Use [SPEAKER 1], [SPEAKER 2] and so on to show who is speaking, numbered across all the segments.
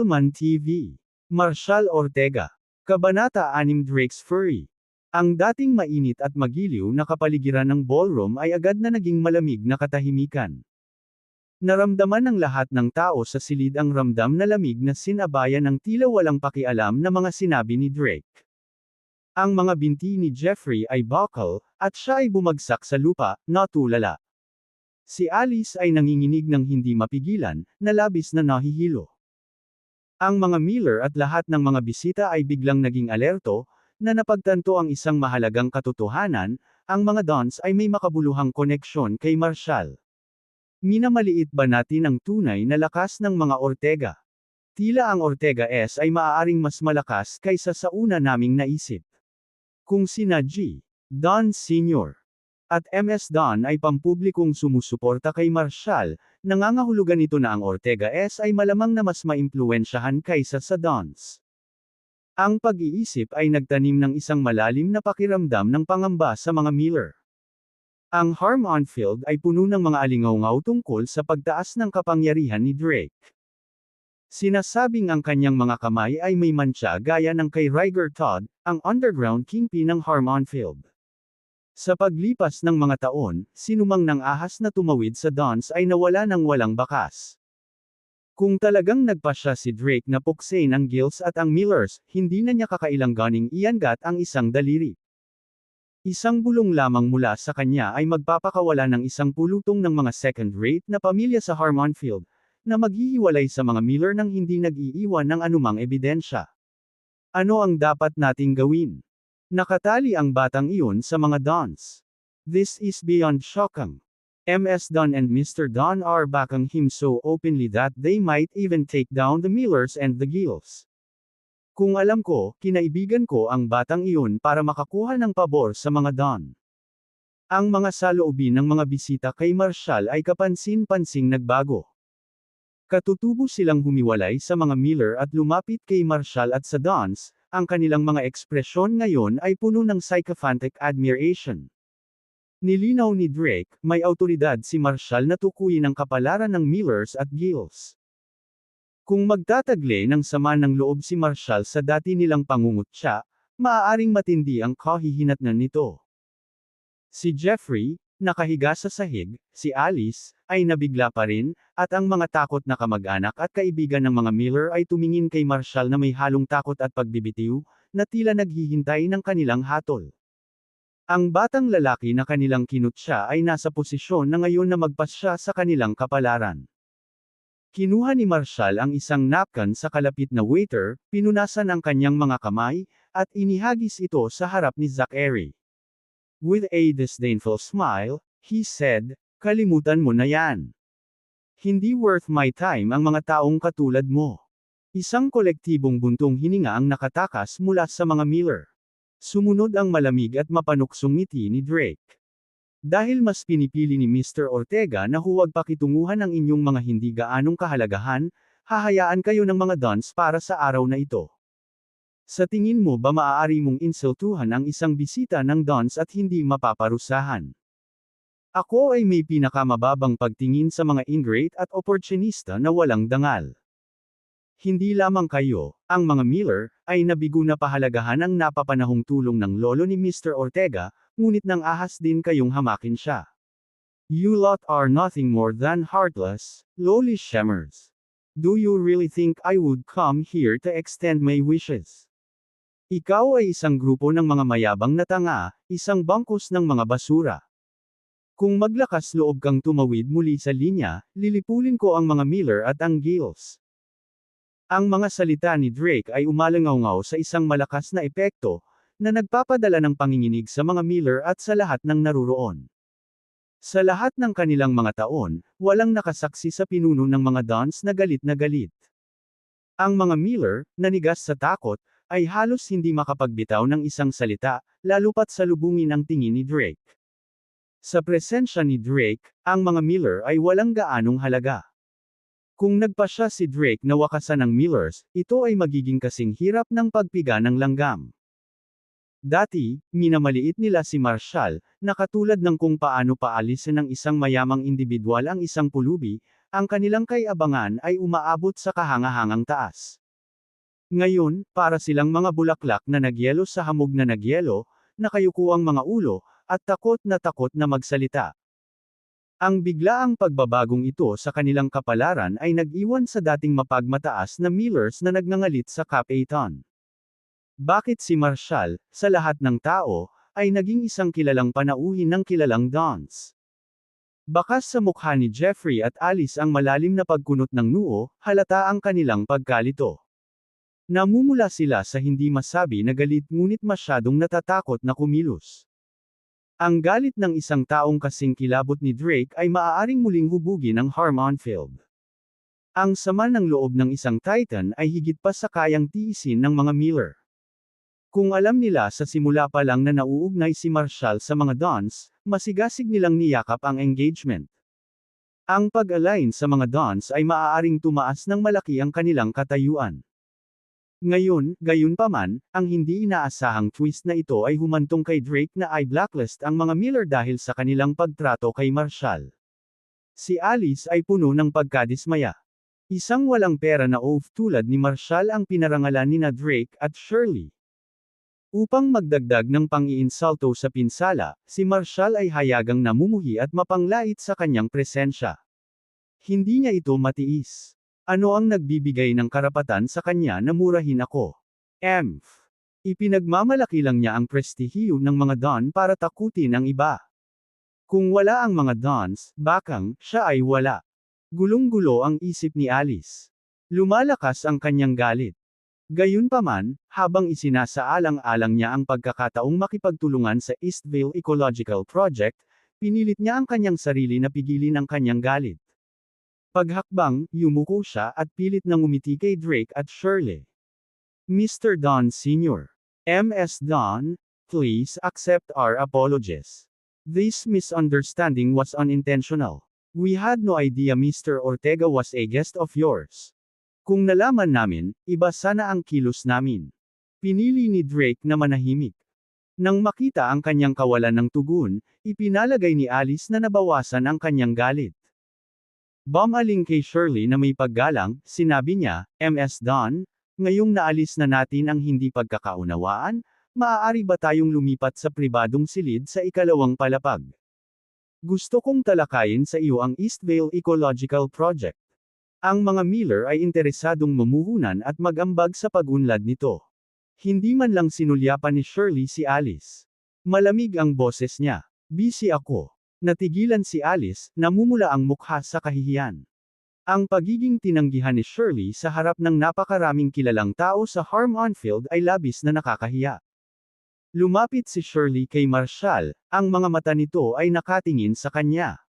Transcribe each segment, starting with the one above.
[SPEAKER 1] Man TV. Marshall Ortega. Kabanata 6 Drake's Fury. Ang dating mainit at magiliw na kapaligiran ng ballroom ay agad na naging malamig na katahimikan. Naramdaman ng lahat ng tao sa silid ang ramdam na lamig na sinabayan ng tila walang pakialam na mga sinabi ni Drake. Ang mga binti ni Jeffrey ay buckle, at siya ay bumagsak sa lupa, natulala. Si Alice ay nanginginig ng hindi mapigilan, na labis na nahihilo. Ang mga Miller at lahat ng mga bisita ay biglang naging alerto, na napagtanto ang isang mahalagang katotohanan, ang mga Dons ay may makabuluhang koneksyon kay Marshall. Minamaliit ba natin ang tunay na lakas ng mga Ortega? Tila ang Ortega-S ay maaaring mas malakas kaysa sa una naming naisip. Kung sina G. Don Sr. at MS Don ay pampublikong sumusuporta kay Marshall, nangangahulugan ito na ang Ortega-S ay malamang na mas maimpluwensyahan kaysa sa Dons. Ang pag-iisip ay nagtanim ng isang malalim na pakiramdam ng pangamba sa mga Miller. Ang Harmon-Field ay puno ng mga alingaw-ngaw tungkol sa pagtaas ng kapangyarihan ni Drake. Sinasabing ang kanyang mga kamay ay may mantsa gaya ng kay Ryger Todd, ang underground kingpin ng Harmon-Field. Sa paglipas ng mga taon, sinumang ng ahas na tumawid sa Dons ay nawala ng walang bakas. Kung talagang nagpasya si Drake na puksain ang Gills at ang Millers, hindi na niya kakailanganing iangat ang isang daliri. Isang bulong lamang mula sa kanya ay magpapakawala ng isang pulutong ng mga second-rate na pamilya sa Harmon-Field, na maghihiwalay sa mga Miller nang hindi nag-iiwan ng anumang ebidensya. Ano ang dapat nating gawin? Nakatali ang batang iyon sa mga Dons. This is beyond shocking. MS Don and Mr. Don are backing him so openly that they might even take down the Millers and the Gills. Kung alam ko, kinaibigan ko ang batang iyon para makakuha ng pabor sa mga Don. Ang mga saloobin ng mga bisita kay Marshall ay kapansin-pansing nagbago. Katutubo silang humiwalay sa mga Miller at lumapit kay Marshall at sa Dons, ang kanilang mga ekspresyon ngayon ay puno ng sycophantic admiration. Nilinaw ni Drake, may awtoridad si Marshall na tukuyin ang kapalaran ng Millers at Gills. Kung magtatagle ng sama ng loob si Marshall sa dati nilang pangungutya, maaaring matindi ang kahihinatnan nito. Si Jeffrey, nakahiga sa sahig, si Alice, ay nabigla pa rin, at ang mga takot na kamag-anak at kaibigan ng mga Miller ay tumingin kay Marshall na may halong takot at pagbibitiw, na tila naghihintay ng kanilang hatol. Ang batang lalaki na kanilang kinutya ay nasa posisyon na ngayon na magpasya sa kanilang kapalaran. Kinuha ni Marshall ang isang napkin sa kalapit na waiter, pinunasan ang kanyang mga kamay, at inihagis ito sa harap ni Zachary. With a disdainful smile, he said, "Kalimutan mo na yan. Hindi worth my time ang mga taong katulad mo." Isang kolektibong buntong hininga ang nakatakas mula sa mga Miller. Sumunod ang malamig at mapanuksong ngiti ni Drake. Dahil mas pinipili ni Mr. Ortega na huwag pakitunguhan ang inyong mga hindi gaanong kahalagahan, hahayaan kayo ng mga Dons para sa araw na ito. Sa tingin mo ba maaari mong insultuhan ang isang bisita ng Dons at hindi mapaparusahan? Ako ay may pinakamababang pagtingin sa mga ingrate at oportunista na walang dangal. Hindi lamang kayo, ang mga Miller, ay nabigo na pahalagahan ang napapanahong tulong ng lolo ni Mr. Ortega, ngunit nang ahas din kayong hamakin siya. You lot are nothing more than heartless, lowly shemmers. Do you really think I would come here to extend my wishes? Ikaw ay isang grupo ng mga mayabang na tanga, isang bangkos ng mga basura. Kung maglakas loob kang tumawid muli sa linya, lilipulin ko ang mga Miller at ang Gills. Ang mga salita ni Drake ay umalangaw-ngaw sa isang malakas na epekto, na nagpapadala ng panginginig sa mga Miller at sa lahat ng naruroon. Sa lahat ng kanilang mga taon, walang nakasaksi sa pinuno ng mga Dons na galit na galit. Ang mga Miller, nanigas sa takot, ay halos hindi makapagbitaw ng isang salita, lalo pat salubungin ang tingin ni Drake. Sa presensya ni Drake, ang mga Miller ay walang gaanong halaga. Kung nagpasya si Drake na wakasan ng Millers, ito ay magiging kasing hirap ng pagpiga ng langgam. Dati, minamaliit nila si Marshall, na katulad ng kung paano paalisin ng isang mayamang individual ang isang pulubi, ang kanilang kaabangan ay umaabot sa kahangahangang taas. Ngayon, para silang mga bulaklak na nagyelo sa hamog na nagyelo, nakayuko ang mga ulo, at takot na magsalita. Ang biglaang pagbabagong ito sa kanilang kapalaran ay nag-iwan sa dating mapagmataas na Millers na nagngangalit sa Cap-A-Ton. Bakit si Marshall, sa lahat ng tao, ay naging isang kilalang panauhin ng kilalang Dons? Bakas sa mukha ni Jeffrey at Alice ang malalim na pagkunot ng noo, halata ang kanilang pagkalito. Namumula sila sa hindi masabi na galit ngunit masyadong natatakot na kumilos. Ang galit ng isang taong kasing kilabot ni Drake ay maaaring muling hubugin ang Harmonfield. Ang sama ng loob ng isang Titan ay higit pa sa kayang tiisin ng mga Miller. Kung alam nila sa simula pa lang na nauugnay si Marshall sa mga Dons, masigasig nilang niyakap ang engagement. Ang pag-align sa mga Dons ay maaaring tumaas ng malaki ang kanilang katayuan. Ngayon, gayunpaman, ang hindi inaasahang twist na ito ay humantong kay Drake na ay blacklist ang mga Miller dahil sa kanilang pagtrato kay Marshall. Si Alice ay puno ng pagkadismaya. Isang walang pera na oaf tulad ni Marshall ang pinarangalan ni na Drake at Shirley. Upang magdagdag ng pang-iinsulto sa pinsala, si Marshall ay hayagang namumuhi at mapanglait sa kanyang presensya. Hindi niya ito matiis. Ano ang nagbibigay ng karapatan sa kanya na murahin ako? Ipinagmamalaki lang niya ang prestihiyo ng mga Don para takutin ang iba. Kung wala ang mga Dons, bakang, siya ay wala. Gulong-gulo ang isip ni Alice. Lumalakas ang kanyang galit. Gayunpaman, habang isinasaalang-alang niya ang pagkakataong makipagtulungan sa Eastvale Ecological Project, pinilit niya ang kanyang sarili na pigilin ang kanyang galit. Paghakbang, yumuko siya at pilit na ngumiti kay Drake at Shirley. Mr. Don Sr. Ms. Don, please accept our apologies. This misunderstanding was unintentional. We had no idea Mr. Ortega was a guest of yours. Kung nalaman namin, iba sana ang kilos namin. Pinili ni Drake na manahimik. Nang makita ang kanyang kawalan ng tugon, ipinalagay ni Alice na nabawasan ang kanyang galit. Bumaling kay Shirley na may paggalang, sinabi niya, Ms. Don, ngayong naalis na natin ang hindi pagkakaunawaan, maaari ba tayong lumipat sa pribadong silid sa ikalawang palapag? Gusto kong talakayin sa iyo ang Eastvale Ecological Project. Ang mga Miller ay interesadong mamuhunan at mag-ambag sa pag-unlad nito. Hindi man lang sinulyapan ni Shirley si Alice. Malamig ang boses niya. Busy ako. Natigilan si Alice, namumula ang mukha sa kahihiyan. Ang pagiging tinanggihan ni Shirley sa harap ng napakaraming kilalang tao sa Harmonfield ay labis na nakakahiya. Lumapit si Shirley kay Marshall, ang mga mata nito ay nakatingin sa kanya.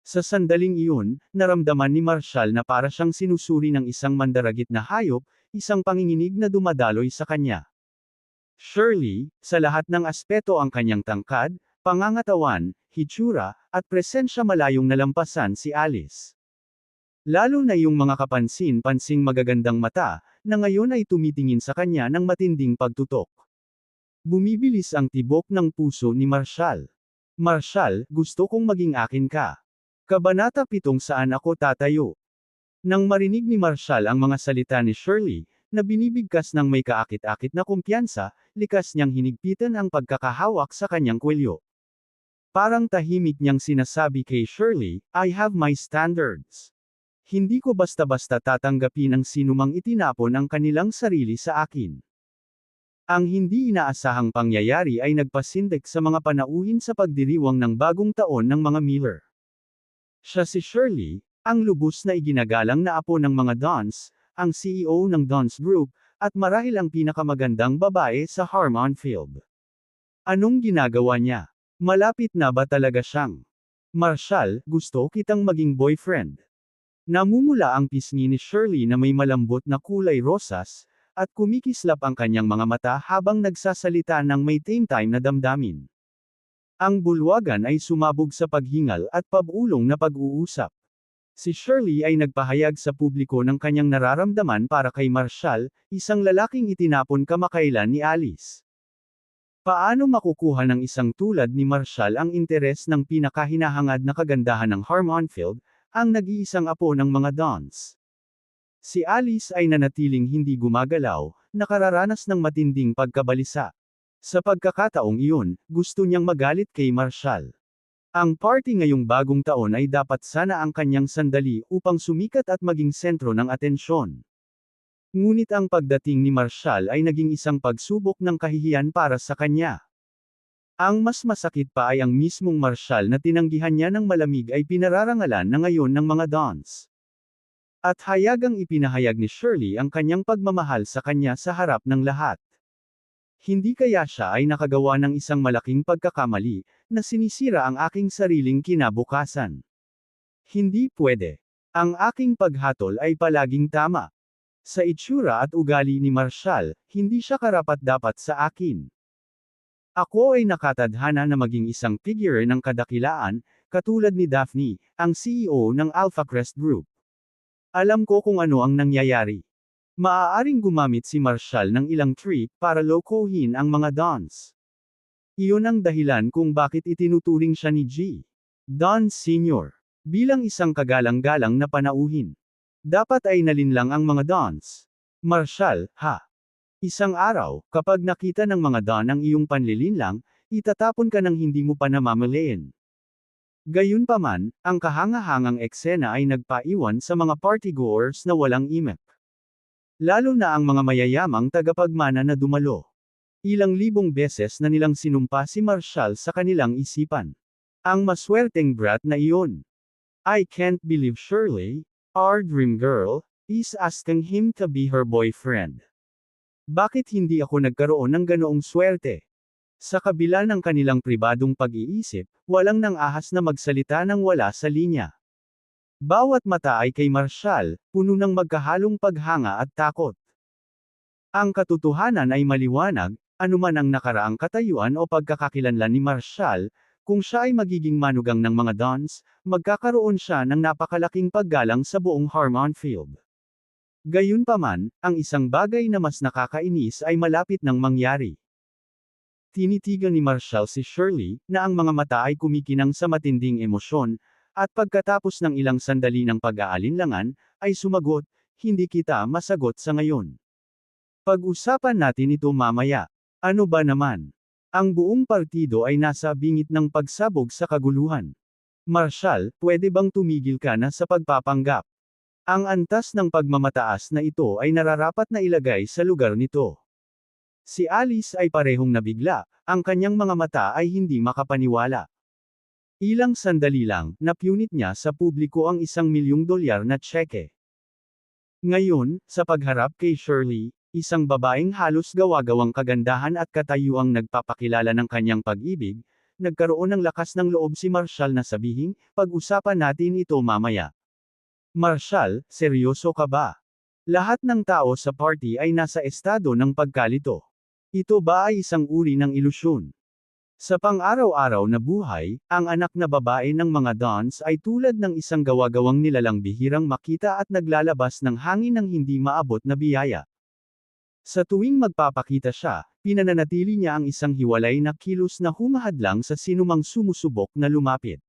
[SPEAKER 1] Sa sandaling iyon, naramdaman ni Marshall na para siyang sinusuri ng isang mandaragit na hayop, isang panginginig na dumadaloy sa kanya. Shirley, sa lahat ng aspeto ang kanyang tangkad, pangangatawan, hitsura, at presensya malayong nalampasan si Alice. Lalo na yung mga kapansin-pansing magagandang mata, na ngayon ay tumitingin sa kanya ng matinding pagtutok. Bumibilis ang tibok ng puso ni Marshall. Marshall, gusto kong maging akin ka. Kabanata 7 Saan ako tatayo? Nang marinig ni Marshall ang mga salita ni Shirley, na binibigkas ng may kaakit-akit na kumpiyansa, likas niyang hinigpitan ang pagkakahawak sa kanyang kwelyo. Parang tahimik niyang sinasabi kay Shirley, I have my standards. Hindi ko basta-basta tatanggapin ang sinumang itinapon ang kanilang sarili sa akin. Ang hindi inaasahang pangyayari ay nagpasindak sa mga panauhin sa pagdiriwang ng bagong taon ng mga Miller. Siya si Shirley, ang lubos na iginagalang na apo ng mga Dons, ang CEO ng Dons Group, at marahil ang pinakamagandang babae sa Harmonfield. Anong ginagawa niya? Malapit na ba talaga siyang? Marshall, gusto kitang maging boyfriend. Namumula ang pisngi ni Shirley na may malambot na kulay rosas, at kumikislap ang kanyang mga mata habang nagsasalita ng may time na damdamin. Ang bulwagan ay sumabog sa paghingal at pabulong na pag-uusap. Si Shirley ay nagpahayag sa publiko ng kanyang nararamdaman para kay Marshall, isang lalaking itinapon kamakailan ni Alice. Paano makukuha ng isang tulad ni Marshall ang interes ng pinakahinahangad na kagandahan ng Harmonfield, ang nag-iisang apo ng mga Dons. Si Alice ay nanatiling hindi gumagalaw, nakararanas ng matinding pagkabalisa. Sa pagkakataong iyon, gusto niyang magalit kay Marshall. Ang party ngayong bagong taon ay dapat sana ang kanyang sandali upang sumikat at maging sentro ng atensyon. Ngunit ang pagdating ni Marshall ay naging isang pagsubok ng kahihiyan para sa kanya. Ang mas masakit pa ay ang mismong Marshall na tinanggihan niya ng malamig ay pinararangalan na ngayon ng mga Dons. At hayagang ipinahayag ni Shirley ang kanyang pagmamahal sa kanya sa harap ng lahat. Hindi kaya siya ay nakagawa ng isang malaking pagkakamali, na sinisira ang aking sariling kinabukasan. Hindi pwede. Ang aking paghatol ay palaging tama. Sa itsura at ugali ni Marshall, hindi siya karapat-dapat sa akin. Ako ay nakatadhana na maging isang figure ng kadakilaan, katulad ni Daphne, ang CEO ng Alpha Crest Group. Alam ko kung ano ang nangyayari. Maaaring gumamit si Marshall ng ilang trick para lokohin ang mga Dons. Iyon ang dahilan kung bakit itinuturing siya ni G. Don Sr. bilang isang kagalang-galang na panauhin. Dapat ay nalinlang ang mga Dons. Marshall, ha? Isang araw, kapag nakita ng mga Don ang iyong panlilinlang, itatapon ka ng hindi mo pa namamalayan. Gayunpaman, ang kahangahangang eksena ay nagpaiwan sa mga partygoers na walang imik. Lalo na ang mga mayayamang tagapagmana na dumalo. Ilang libong beses na nilang sinumpa si Marshall sa kanilang isipan. Ang maswerteng brat na iyon. I can't believe Shirley, our dream girl, is asking him to be her boyfriend. Bakit hindi ako nagkaroon ng ganoong swerte? Sa kabila ng kanilang pribadong pag-iisip, walang nang ahas na magsalita nang wala sa linya. Bawat mata ay kay Marshall, puno ng magkahalong paghanga at takot. Ang katotohanan ay maliwanag, anuman ang nakaraang katayuan o pagkakakilanlan ni Marshall, kung siya ay magiging manugang ng mga Dons, magkakaroon siya ng napakalaking paggalang sa buong Harmon Field. Gayunpaman, ang isang bagay na mas nakakainis ay malapit nang mangyari. Tinitigan ni Marshall si Shirley, na ang mga mata ay kumikinang sa matinding emosyon, at pagkatapos ng ilang sandali ng pag-aalinlangan, ay sumagot, hindi kita masagot sa ngayon. Pag-usapan natin ito mamaya. Ano ba naman? Ang buong partido ay nasa bingit ng pagsabog sa kaguluhan. Marshall, pwede bang tumigil ka na sa pagpapanggap? Ang antas ng pagmamataas na ito ay nararapat na ilagay sa lugar nito. Si Alice ay parehong nabigla, ang kanyang mga mata ay hindi makapaniwala. Ilang sandali lang, napunit niya sa publiko ang $1,000,000 na tseke. Ngayon, sa pagharap kay Shirley, isang babaeng halos gawa-gawang kagandahan at katayuang nagpapakilala ng kanyang pag-ibig, nagkaroon ng lakas ng loob si Marshall na sabihing, pag-usapan natin ito mamaya. Marshall, seryoso ka ba? Lahat ng tao sa party ay nasa estado ng pagkalito. Ito ba ay isang uri ng ilusyon? Sa pang-araw-araw na buhay, ang anak na babae ng mga Dons ay tulad ng isang gawa-gawang nilalang bihirang makita at naglalabas ng hangin ng hindi maabot na biyaya. Sa tuwing magpapakita siya, pinananatili niya ang isang hiwalay na kilos na humahadlang sa sinumang sumusubok na lumapit.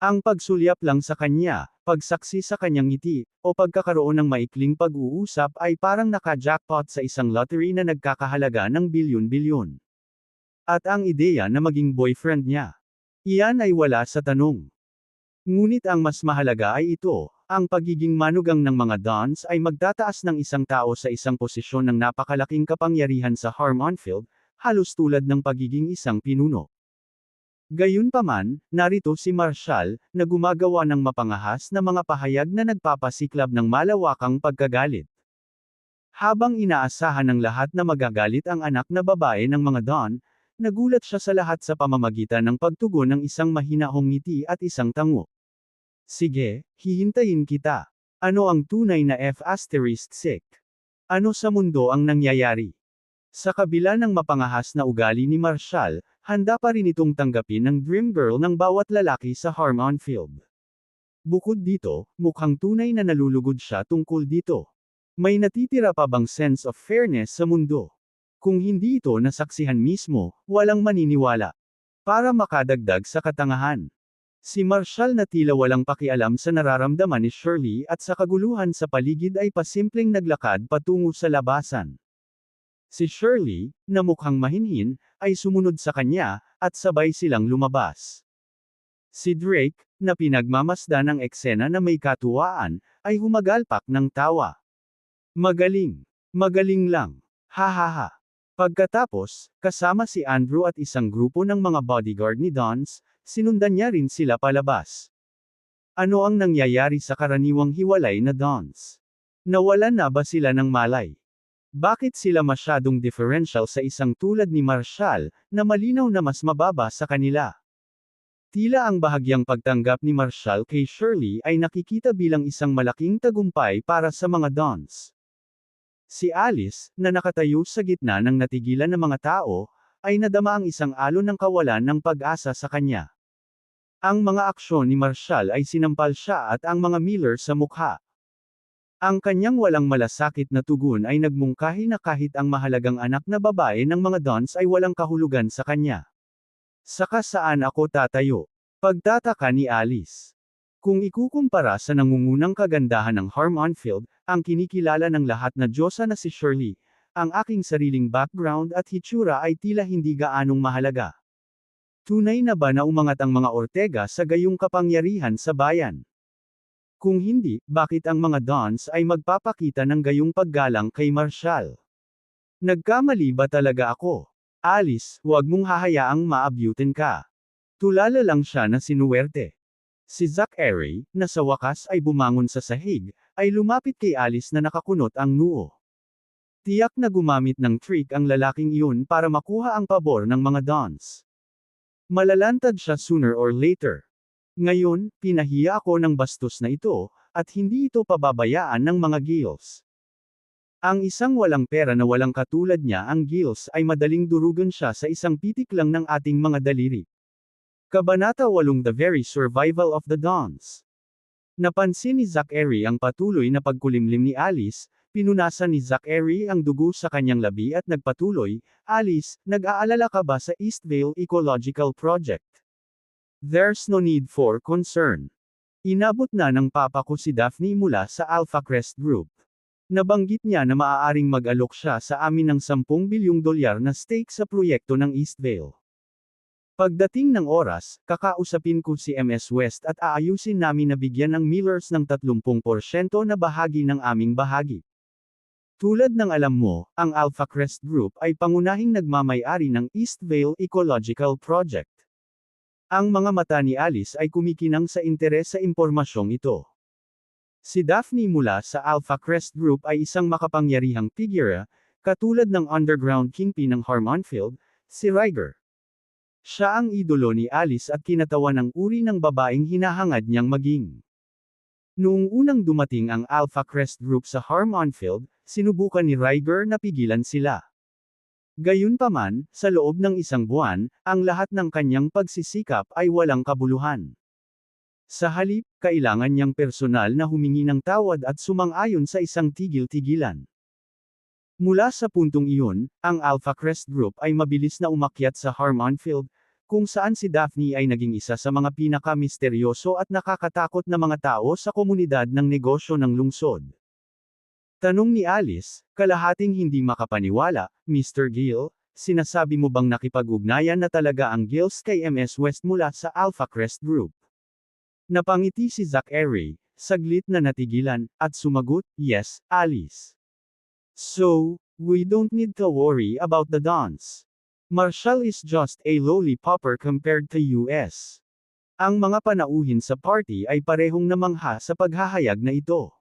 [SPEAKER 1] Ang pagsulyap lang sa kanya, pagsaksi sa kanyang ngiti, o pagkakaroon ng maikling pag-uusap ay parang naka-jackpot sa isang lottery na nagkakahalaga ng bilyon-bilyon. At ang ideya na maging boyfriend niya. Iyan ay wala sa tanong. Ngunit ang mas mahalaga ay ito, ang pagiging manugang ng mga Dons ay magtataas ng isang tao sa isang posisyon ng napakalaking kapangyarihan sa Harmon Field, halos tulad ng pagiging isang pinuno. Gayunpaman, narito si Marshall, na gumagawa ng mapangahas na mga pahayag na nagpapasiklab ng malawakang pagkagalit. Habang inaasahan ng lahat na magagalit ang anak na babae ng mga Don, nagulat siya sa lahat sa pamamagitan ng pagtugon ng isang mahinahong ngiti at isang tango. Sige, hihintayin kita. Ano ang tunay na F***? Ano sa mundo ang nangyayari? Sa kabila ng mapangahas na ugali ni Marshall, handa pa rin itong tanggapin ng dream girl ng bawat lalaki sa Harmon Field. Bukod dito, mukhang tunay na nalulugod siya tungkol dito. May natitira pa bang sense of fairness sa mundo? Kung hindi ito nasaksihan mismo, walang maniniwala. Para makadagdag sa katangahan. Si Marshall na tila walang pakialam sa nararamdaman ni Shirley at sa kaguluhan sa paligid ay pasimpleng naglakad patungo sa labasan. Si Shirley, na mukhang mahinhin, ay sumunod sa kanya, at sabay silang lumabas. Si Drake, na pinagmamasdan ng eksena na may katuwaan, ay humagalpak ng tawa. Magaling. Magaling lang. Ha ha ha. Pagkatapos, kasama si Andrew at isang grupo ng mga bodyguard ni Dons, sinundan niya rin sila palabas. Ano ang nangyayari sa karaniwang hiwalay na Dons? Nawalan na ba sila ng malay? Bakit sila masyadong differential sa isang tulad ni Marshall, na malinaw na mas mababa sa kanila? Tila ang bahagyang pagtanggap ni Marshall kay Shirley ay nakikita bilang isang malaking tagumpay para sa mga Dons. Si Alice, na nakatayo sa gitna ng natigilan ng mga tao, ay nadama ang isang alon ng kawalan ng pag-asa sa kanya. Ang mga aksyon ni Marshall ay sinampal siya at ang mga Miller sa mukha. Ang kanyang walang malasakit na tugon ay nagmungkahi na kahit ang mahalagang anak na babae ng mga Dons ay walang kahulugan sa kanya. Saka saan ako tatayo? Pagtataka ni Alice. Kung ikukumpara sa nangungunang kagandahan ng Harmonfield, ang kinikilala ng lahat na Diyosa na si Shirley, ang aking sariling background at hitsura ay tila hindi gaanong mahalaga. Tunay na ba na umangat ang mga Ortega sa gayong kapangyarihan sa bayan? Kung hindi, bakit ang mga Dons ay magpapakita ng gayong paggalang kay Marshall? Nagkamali ba talaga ako? Alice, huwag mong hahayaang maabyutin ka. Tulala lang siya na sinuwerte. Si Zachary, na sa wakas ay bumangon sa sahig, ay lumapit kay Alice na nakakunot ang noo. Tiyak na gumamit ng trick ang lalaking iyon para makuha ang pabor ng mga Dons. Malalantad siya sooner or later. Ngayon, pinahiya ako ng bastos na ito, at hindi ito pababayaan ng mga Gills. Ang isang walang pera na walang katulad niya ang Gills ay madaling durugan siya sa isang pitik lang ng ating mga daliri. Kabanata 8 The Very Survival of the Dons. Napansin ni Zachary ang patuloy na pagkulimlim ni Alice, pinunasan ni Zachary ang dugo sa kanyang labi at nagpatuloy, Alice, nag-aalala ka ba sa Eastvale Ecological Project? There's no need for concern. Inabot na ng papa ko si Daphne mula sa Alpha Crest Group. Nabanggit niya na maaaring mag-alok siya sa amin ng $10 bilyong na stake sa proyekto ng Eastvale. Pagdating ng oras, kakausapin ko si MS West at aayusin namin na bigyan ng Millers ng 30% na bahagi ng aming bahagi. Tulad ng alam mo, ang Alpha Crest Group ay pangunahing nagmamay-ari ng Eastvale Ecological Project. Ang mga mata ni Alice ay kumikinang sa interes sa impormasyong ito. Si Daphne mula sa Alpha Crest Group ay isang makapangyarihang figura, katulad ng underground kingpin ng Harmonfield, si Ryger. Siya ang idolo ni Alice at kinatawan ng uri ng babaeng hinahangad niyang maging. Noong unang dumating ang Alpha Crest Group sa Harmonfield, sinubukan ni Ryger na pigilan sila. Gayunpaman, sa loob ng isang buwan, ang lahat ng kanyang pagsisikap ay walang kabuluhan. Sa halip, kailangan niyang personal na humingi ng tawad at sumang-ayon sa isang tigil-tigilan. Mula sa puntong iyon, ang Alpha Crest Group ay mabilis na umakyat sa Harmonfield, kung saan si Daphne ay naging isa sa mga pinaka-misteryoso at nakakatakot na mga tao sa komunidad ng negosyo ng lungsod. Tanong ni Alice, kalahating hindi makapaniwala, Mr. Gill, sinasabi mo bang nakipag-ugnayan na talaga ang Gills kay MS West mula sa Alpha Crest Group? Napangiti si Zachary, saglit na natigilan, at sumagot, yes, Alice. So, we don't need to worry about the Dons. Marshall is just a lowly pauper compared to US. Ang mga panauhin sa party ay parehong namangha sa paghahayag na ito.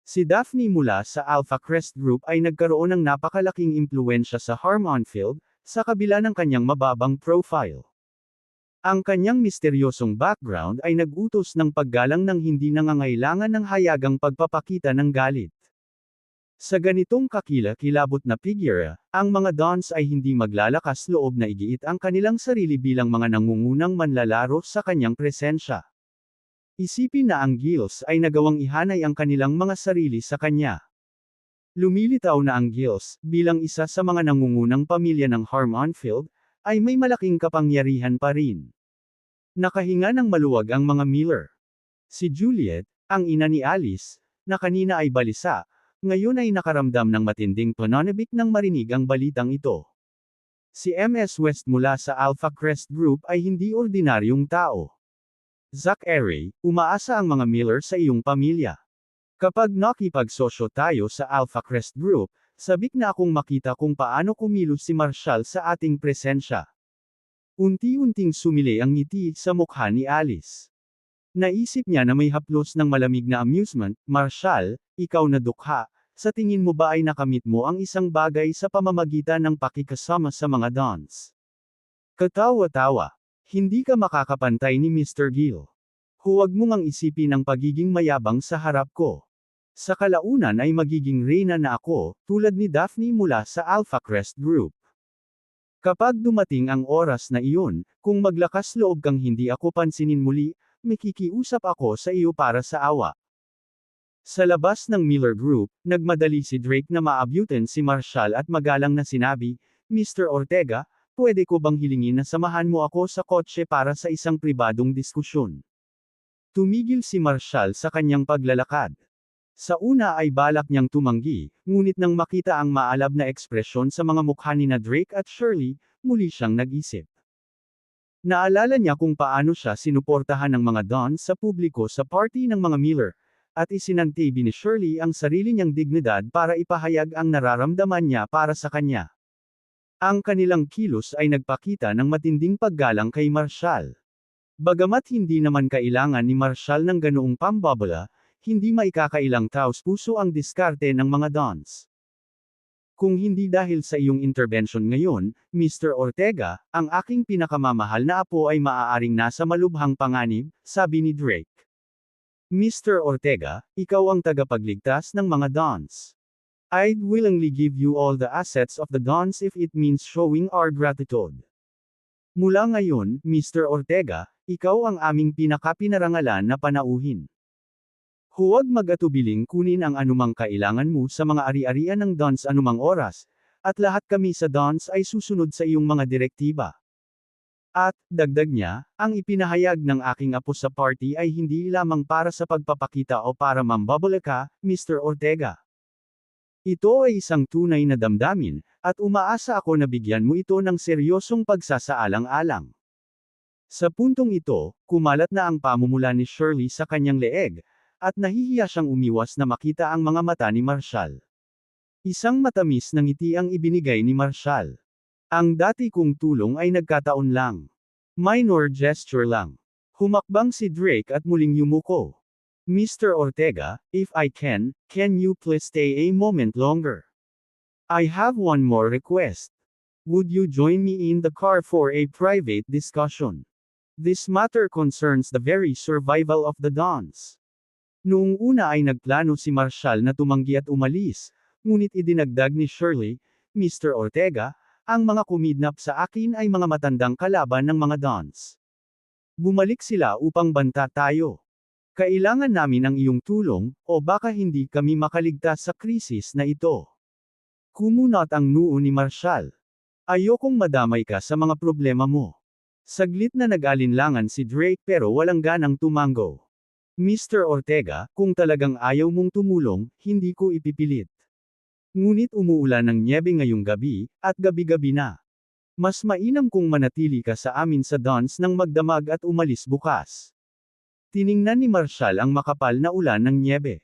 [SPEAKER 1] Si Daphne mula sa Alpha Crest Group ay nagkaroon ng napakalaking impluwensya sa Harmonfield, sa kabila ng kanyang mababang profile. Ang kanyang misteryosong background ay nag-utos ng paggalang ng hindi nangangailangan ng hayagang pagpapakita ng galit. Sa ganitong kakila-kilabot na figura, ang mga Dons ay hindi maglalakas loob na igiit ang kanilang sarili bilang mga nangungunang manlalaro sa kanyang presensya. Isipin na ang Gills ay nagawang ihanay ang kanilang mga sarili sa kanya. Lumilitaw na ang Gills, bilang isa sa mga nangungunang pamilya ng Harmonfield, ay may malaking kapangyarihan pa rin. Nakahinga ng maluwag ang mga Miller. Si Juliet, ang ina ni Alice, na kanina ay balisa, ngayon ay nakaramdam ng matinding pananabik nang marinig ang balitang ito. Si MS West mula sa Alpha Crest Group ay hindi ordinaryong tao. Zack Aray, umaasa ang mga Miller sa iyong pamilya. Kapag nakipagsosyo tayo sa Alpha Crest Group, sabik na akong makita kung paano kumilos si Marshall sa ating presensya. Unti-unting sumili ang ngiti sa mukha ni Alice. Naisip niya na may haplos ng malamig na amusement. Marshall, ikaw na dukha, sa tingin mo ba ay nakamit mo ang isang bagay sa pamamagitan ng pakikasama sa mga dons? Katawa-tawa. Hindi ka makakapantay ni Mr. Gill. Huwag mo ngang isipin ang pagiging mayabang sa harap ko. Sa kalaunan ay magiging reyna na ako, tulad ni Daphne mula sa Alpha Crest Group. Kapag dumating ang oras na iyon, kung maglakas loob kang hindi ako pansinin muli, makikiusap ako sa iyo para sa awa. Sa labas ng Miller Group, nagmadali si Drake na maabutin si Marshall at magalang na sinabi, Mr. Ortega, pwede ko bang hilingin na samahan mo ako sa kotse para sa isang pribadong diskusyon? Tumigil si Marshall sa kanyang paglalakad. Sa una ay balak niyang tumanggi, ngunit nang makita ang maalab na ekspresyon sa mga mukha ni na Drake at Shirley, muli siyang nag-isip. Naalala niya kung paano siya sinuportahan ng mga Don sa publiko sa party ng mga Miller, at isinantibi ni Shirley ang sarili niyang dignidad para ipahayag ang nararamdaman niya para sa kanya. Ang kanilang kilos ay nagpakita ng matinding paggalang kay Marshall. Bagamat hindi naman kailangan ni Marshall ng ganoong pambabala, hindi maikakailang taos-puso ang diskarte ng mga Dons. Kung hindi dahil sa iyong intervention ngayon, Mr. Ortega, ang aking pinakamamahal na apo ay maaaring nasa malubhang panganib, sabi ni Drake. Mr. Ortega, ikaw ang tagapagligtas ng mga Dons. I'd willingly give you all the assets of the Dons if it means showing our gratitude. Mula ngayon, Mr. Ortega, ikaw ang aming pinakapinarangalan na panauhin. Huwag mag-atubiling kunin ang anumang kailangan mo sa mga ari-arian ng Dons anumang oras, at lahat kami sa Dons ay susunod sa iyong mga direktiba. At, dagdag niya, ang ipinahayag ng aking apo sa party ay hindi lamang para sa pagpapakita o para mambabala ka, Mr. Ortega. Ito ay isang tunay na damdamin, at umaasa ako na bigyan mo ito ng seryosong pagsasaalang-alang. Sa puntong ito, kumalat na ang pamumula ni Shirley sa kanyang leeg, at nahihiya siyang umiwas na makita ang mga mata ni Marshall. Isang matamis na ngiti ang ibinigay ni Marshall. Ang dati kong tulong ay nagkataon lang. Minor gesture lang. Humakbang si Drake at muling yumuko. Mr. Ortega, if I can you please stay a moment longer? I have one more request. Would you join me in the car for a private discussion? This matter concerns the very survival of the Dons. Noong una ay nagplano si Marshall na tumanggi at umalis, ngunit idinagdag ni Shirley, Mr. Ortega, ang mga kumidnap sa akin ay mga matandang kalaban ng mga Dons. Bumalik sila upang banta tayo. Kailangan namin ang iyong tulong, o baka hindi kami makaligtas sa krisis na ito. Kumunot ang noo ni Marshall. Ayokong madamay ka sa mga problema mo. Saglit na nag-alinlangan si Drake pero walang ganang tumango. Mr. Ortega, kung talagang ayaw mong tumulong, hindi ko ipipilit. Ngunit umuulan ng nyebe ngayong gabi, at gabi-gabi na. Mas mainam kung manatili ka sa amin sa Dons nang magdamag at umalis bukas. Tiningnan ni Marshall ang makapal na ulan ng nyebe.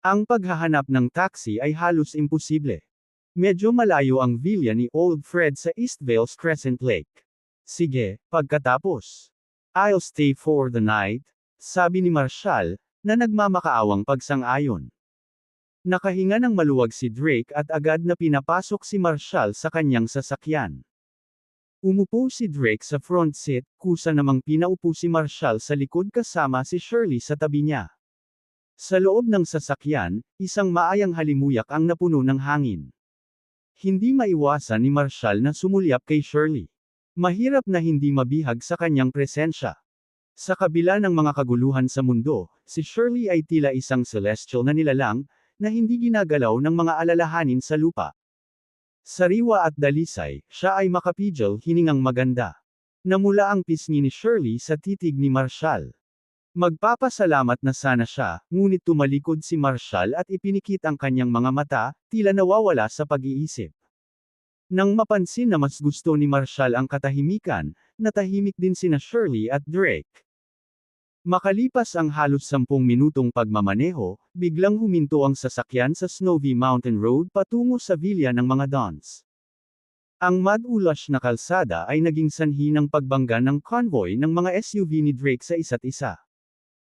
[SPEAKER 1] Ang paghahanap ng taxi ay halos imposible. Medyo malayo ang villa ni Old Fred sa Eastvale's Crescent Lake. Sige, pagkatapos. I'll stay for the night, sabi ni Marshall, na nagmamakaawang pagsang-ayon. Nakahinga ng maluwag si Drake at agad na pinapasok si Marshall sa kanyang sasakyan. Umupo si Drake sa front seat, kusa namang pinaupo si Marshall sa likod kasama si Shirley sa tabi niya. Sa loob ng sasakyan, isang maayang halimuyak ang napuno ng hangin. Hindi maiwasan ni Marshall na sumulyap kay Shirley. Mahirap na hindi mabihag sa kanyang presensya. Sa kabila ng mga kaguluhan sa mundo, si Shirley ay tila isang celestial na nilalang, na hindi ginagalaw ng mga alalahanin sa lupa. Sariwa at dalisay, siya ay makapigil hiningang maganda. Namula ang pisngi ni Shirley sa titig ni Marshall. Magpapasalamat na sana siya, ngunit tumalikod si Marshall at ipinikit ang kanyang mga mata, tila nawawala sa pag-iisip. Nang mapansin na mas gusto ni Marshall ang katahimikan, natahimik din sina Shirley at Drake. Makalipas ang halos 10 minutong pagmamaneho, biglang huminto ang sasakyan sa Snowy Mountain Road patungo sa villa ng mga Dons. Ang mad-ulash na kalsada ay naging sanhi ng pagbangga ng convoy ng mga SUV ni Drake sa isa't isa.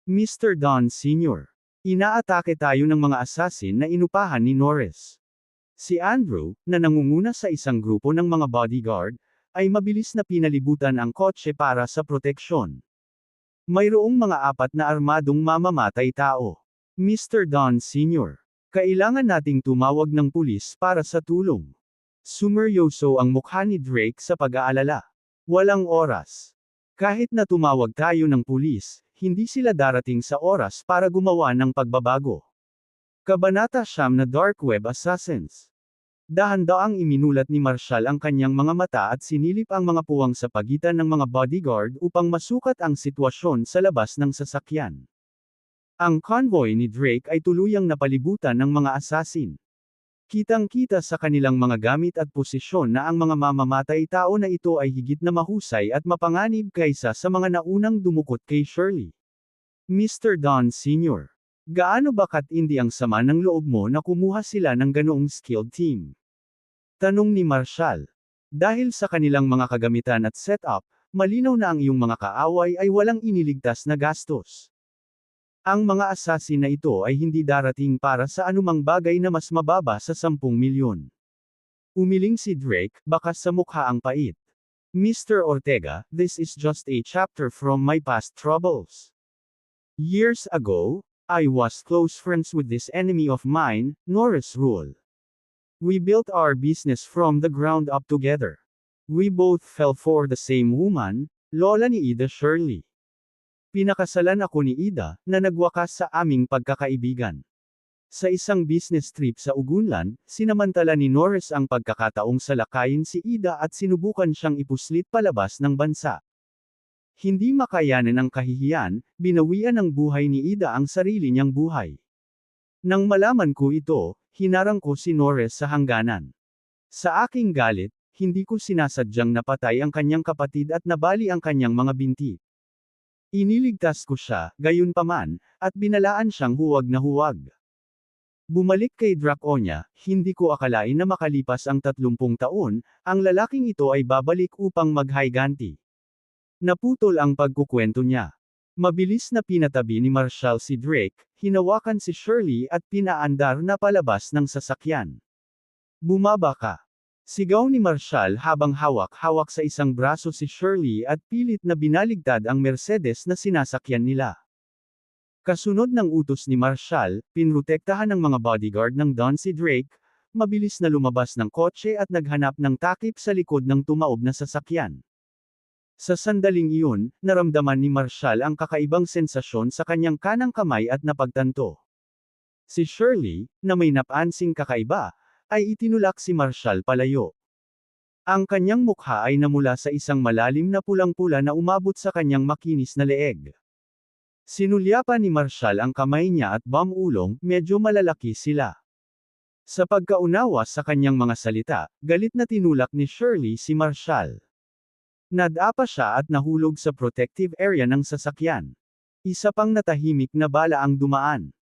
[SPEAKER 1] Mr. Don Sr. Inaatake tayo ng mga assassin na inupahan ni Norris. Si Andrew, na nangunguna sa isang grupo ng mga bodyguard, ay mabilis na pinalibutan ang kotse para sa proteksyon. Mayroong mga 4 na armadong mamamatay tao. Mr. Don Sr. Kailangan nating tumawag ng pulis para sa tulong. Sumeryoso ang mukha ni Drake sa pag-aalala. Walang oras. Kahit na tumawag tayo ng pulis, hindi sila darating sa oras para gumawa ng pagbabago. Kabanata 9 na Dark Web Assassins. Dahan-daang iminulat ni Marshall ang kanyang mga mata at sinilip ang mga puwang sa pagitan ng mga bodyguard upang masukat ang sitwasyon sa labas ng sasakyan. Ang convoy ni Drake ay tuluyang napalibutan ng mga assassin. Kitang-kita sa kanilang mga gamit at posisyon na ang mga mamamatay tao na ito ay higit na mahusay at mapanganib kaysa sa mga naunang dumukot kay Shirley. Mr. Don Sr. Gaano ba katindi ang sama ng loob mo na kumuha sila ng ganoong skilled team? Tanong ni Marshall. Dahil sa kanilang mga kagamitan at setup, malinaw na ang iyong mga kaaway ay walang iniligtas na gastos. Ang mga assassin na ito ay hindi darating para sa anumang bagay na mas mababa sa 10 milyon. Umiling si Drake, bakas sa mukha ang pait. Mr. Ortega, this is just a chapter from my past troubles. Years ago, I was close friends with this enemy of mine, Norris Rule. We built our business from the ground up together. We both fell for the same woman, Lola ni Ida Shirley. Pinakasalan ako ni Ida, na nagwakas sa aming pagkakaibigan. Sa isang business trip sa Ugunlan, sinamantala ni Norris ang pagkakataong salakayin si Ida at sinubukan siyang ipuslit palabas ng bansa. Hindi makayanan ang kahihiyan, binawian ng buhay ni Ida ang sarili niyang buhay. Nang malaman ko ito, hinarang ko si Norris sa hangganan. Sa aking galit, hindi ko sinasadyang napatay ang kanyang kapatid at nabali ang kanyang mga binti. Iniligtas ko siya, gayunpaman, at binalaan siyang huwag na huwag. Bumalik kay Draconia, hindi ko akalain na makalipas ang 30 taon, ang lalaking ito ay babalik upang maghayganti. Naputol ang pagkukwento niya. Mabilis na pinatabi ni Marshall si Drake, hinawakan si Shirley at pinaandar na palabas ng sasakyan. Bumaba ka. Sigaw ni Marshall habang hawak-hawak sa isang braso si Shirley at pilit na binaligtad ang Mercedes na sinasakyan nila. Kasunod ng utos ni Marshall, pinrotektahan ng mga bodyguard ng Don si Drake, mabilis na lumabas ng kotse at naghanap ng takip sa likod ng tumaob na sasakyan. Sa sandaling iyon, naramdaman ni Marshall ang kakaibang sensasyon sa kanyang kanang kamay at napagtanto. Si Shirley, na may napansing kakaiba, ay itinulak si Marshall palayo. Ang kanyang mukha ay namula sa isang malalim na pulang-pula na umabot sa kanyang makinis na leeg. Sinulyapan ni Marshall ang kamay niya at bamulong, medyo malalaki sila. Sa pagkaunawa sa kanyang mga salita, galit na tinulak ni Shirley si Marshall. Nadapa siya at nahulog sa protective area ng sasakyan. Isa pang natahimik na bala ang dumaan.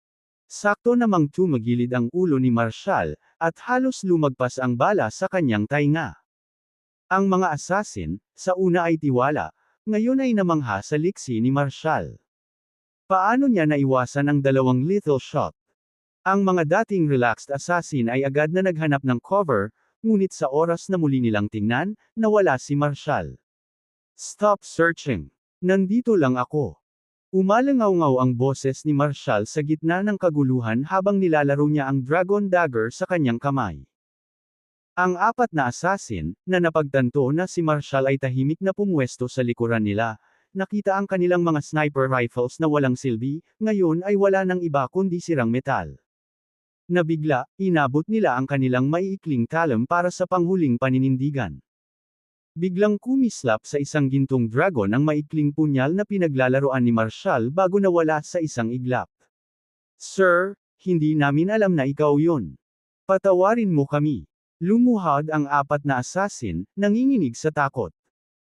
[SPEAKER 1] Sakto namang tumagilid ang ulo ni Marshall, at halos lumagpas ang bala sa kanyang tainga. Ang mga assassin, sa una ay tiwala, ngayon ay namangha sa liksi ni Marshall. Paano niya naiwasan ang 2 lethal shot? Ang mga dating relaxed assassin ay agad na naghanap ng cover, ngunit sa oras na muli nilang tingnan, nawala si Marshall. Stop searching. Nandito lang ako. Umalangaw-ngaw ang boses ni Marshall sa gitna ng kaguluhan habang nilalaro niya ang dragon dagger sa kanyang kamay. Ang 4 na assassin, na napagtanto na si Marshall ay tahimik na pumwesto sa likuran nila, nakita ang kanilang mga sniper rifles na walang silbi, ngayon ay wala nang iba kundi sirang metal. Nabigla, inabot nila ang kanilang maiikling talem para sa panghuling paninindigan. Biglang kumislap sa isang gintong dragon ang maikling punyal na pinaglalaroan ni Marshall bago nawala sa isang iglap. Sir, hindi namin alam na ikaw yun. Patawarin mo kami. Lumuhad ang apat na assassin, nanginginig sa takot.